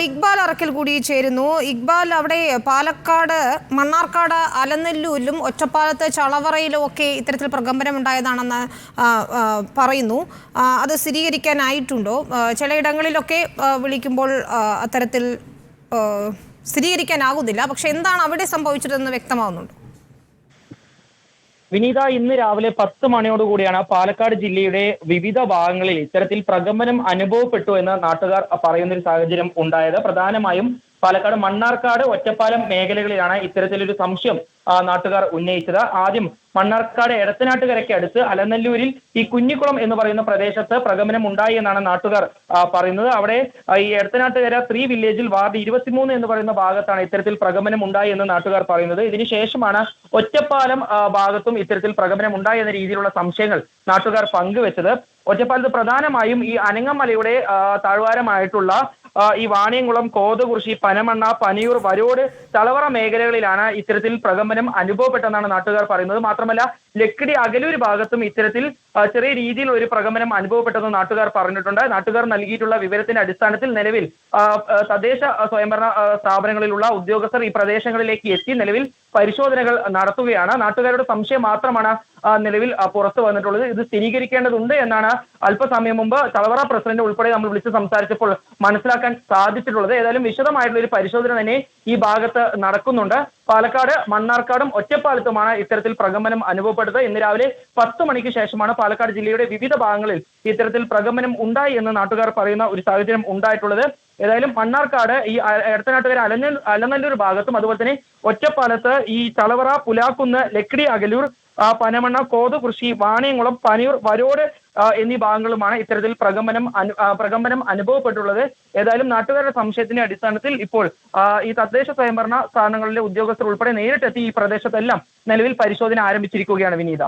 ഇക്ബാൽ അറക്കൽ കൂടി ചേരുന്നു. ഇക്ബാൽ, അവിടെ പാലക്കാട് മണ്ണാർക്കാട് അലനെല്ലൂരിലും ഒറ്റപ്പാലത്ത് ചളവറയിലും ഒക്കെ ഇത്തരത്തിൽ പ്രകമ്പനം ഉണ്ടായതാണെന്ന് പറയുന്നു. അത് സ്ഥിരീകരിക്കാനായിട്ടുണ്ടോ? ചിലയിടങ്ങളിലൊക്കെ വിളിക്കുമ്പോൾ അത്തരത്തിൽ സ്ഥിരീകരിക്കാനാകുന്നില്ല. പക്ഷെ എന്താണ് അവിടെ സംഭവിച്ചതെന്ന് വ്യക്തമാവുന്നുണ്ടോ? വിനീത, ഇന്ന് രാവിലെ 10 മണിയോടുകൂടിയാണ് പാലക്കാട് ജില്ലയുടെ വിവിധ ഭാഗങ്ങളിൽ ഇത്തരത്തിൽ പ്രകമ്പനം അനുഭവപ്പെട്ടു എന്ന് നാട്ടുകാർ പറയുന്നൊരു സാഹചര്യം ഉണ്ടായത്. പ്രധാനമായും പാലക്കാട് മണ്ണാർക്കാട് ഒറ്റപ്പാലം മേഖലകളിലാണ് ഇത്തരത്തിലൊരു സംശയം നാട്ടുകാർ ഉന്നയിച്ചത്. ആദ്യം മണ്ണാർക്കാട് എടത്തനാട്ടുകരയ്ക്ക് അടുത്ത് അലനല്ലൂരിൽ ഈ കുഞ്ഞിക്കുളം എന്ന് പറയുന്ന പ്രദേശത്ത് പ്രകമ്പനം ഉണ്ടായി എന്നാണ് നാട്ടുകാർ പറയുന്നത്. അവിടെ ഈ എടത്തനാട്ടുകര 3 വില്ലേജിൽ വാർഡ് 23 എന്ന് പറയുന്ന ഭാഗത്താണ് ഇത്തരത്തിൽ പ്രകമ്പനം ഉണ്ടായി എന്ന് നാട്ടുകാർ പറയുന്നത്. ഇതിനുശേഷമാണ് ഒറ്റപ്പാലം ഭാഗത്തും ഇത്തരത്തിൽ പ്രകമ്പനം ഉണ്ടായി എന്ന രീതിയിലുള്ള സംശയങ്ങൾ നാട്ടുകാർ പങ്കുവെച്ചത്. ഒറ്റപ്പാലത്ത് പ്രധാനമായും ഈ അനങ്ങമലയുടെ താഴ്വാരമായിട്ടുള്ള ഈ വാണിയംകുളം, കോതകുറിശി, പനമണ്ണ, പനിയൂർ, വരോട്, തളവറ മേഖലകളിലാണ് ഇത്തരത്തിൽ പ്രകമ്പനം അനുഭവപ്പെട്ടെന്നാണ് നാട്ടുകാർ പറയുന്നത്. മാത്രമല്ല ലക്കിടി, അകലൂർ ഭാഗത്തും ഇത്തരത്തിൽ ചെറിയ രീതിയിൽ ഒരു പ്രകമ്പനം അനുഭവപ്പെട്ടെന്ന് നാട്ടുകാർ പറഞ്ഞിട്ടുണ്ട്. നാട്ടുകാർ നൽകിയിട്ടുള്ള വിവരത്തിന്റെ അടിസ്ഥാനത്തിൽ നിലവിൽ തദ്ദേശ സ്വയംഭരണ സ്ഥാപനങ്ങളിലുള്ള ഉദ്യോഗസ്ഥർ ഈ പ്രദേശങ്ങളിലേക്ക് എത്തി നിലവിൽ പരിശോധനകൾ നടത്തുകയാണ്. നാട്ടുകാരുടെ സംശയം മാത്രമാണ് നിലവിൽ പുറത്തു വന്നിട്ടുള്ളത്. ഇത് സ്ഥിരീകരിക്കേണ്ടതുണ്ട് എന്നാണ് അല്പസമയം മുമ്പ് തളവറ പ്രസിഡന്റ് ഉൾപ്പെടെ നമ്മൾ വിളിച്ച് സംസാരിച്ചപ്പോൾ മനസ്സിലാക്കാൻ സാധിച്ചിട്ടുള്ളത്. ഏതായാലും വിശദമായിട്ടുള്ള ഒരു പരിശോധന തന്നെ ഈ ഭാഗത്ത് നടക്കുന്നുണ്ട്. പാലക്കാട് മണ്ണാർക്കാടും ഒറ്റപ്പാലത്തുമാണ് ഇത്തരത്തിൽ പ്രകമ്പനം അനുഭവപ്പെട്ടത്. ഇന്ന് രാവിലെ 10 മണിക്ക് ശേഷമാണ് പാലക്കാട് ജില്ലയുടെ വിവിധ ഭാഗങ്ങളിൽ ഇത്തരത്തിൽ പ്രകമ്പനം ഉണ്ടായി എന്ന് നാട്ടുകാർ പറയുന്ന ഒരു സാഹചര്യം ഉണ്ടായിട്ടുള്ളത്. ഏതായാലും മണ്ണാർക്കാട് ഈ എടത്തനാട്ടുകര അലനല്ലൂർ ഭാഗത്തും അതുപോലെ തന്നെ ഒറ്റപ്പാലത്ത് ഈ തളവറ, പുലാക്കുന്ന്, ലക്കിടി, അകലൂർ, പനമണ്ണ, കോതകുറിശി, വാണിയംകുളം, പനിയൂർ, വരോട് എന്നീ ഭാഗങ്ങളുമാണ് ഇത്തരത്തിൽ പ്രകമ്പനം അനുഭവപ്പെട്ടുള്ളത്. ഏതായാലും നാട്ടുകാരുടെ സംശയത്തിന്റെ അടിസ്ഥാനത്തിൽ ഇപ്പോൾ ഈ തദ്ദേശ സ്വയംഭരണ സ്ഥാപനങ്ങളിലെ ഉദ്യോഗസ്ഥർ ഉൾപ്പെടെ നേരിട്ടെത്തി ഈ പ്രദേശത്തെല്ലാം നിലവിൽ പരിശോധന ആരംഭിച്ചിരിക്കുകയാണ് വിനീത.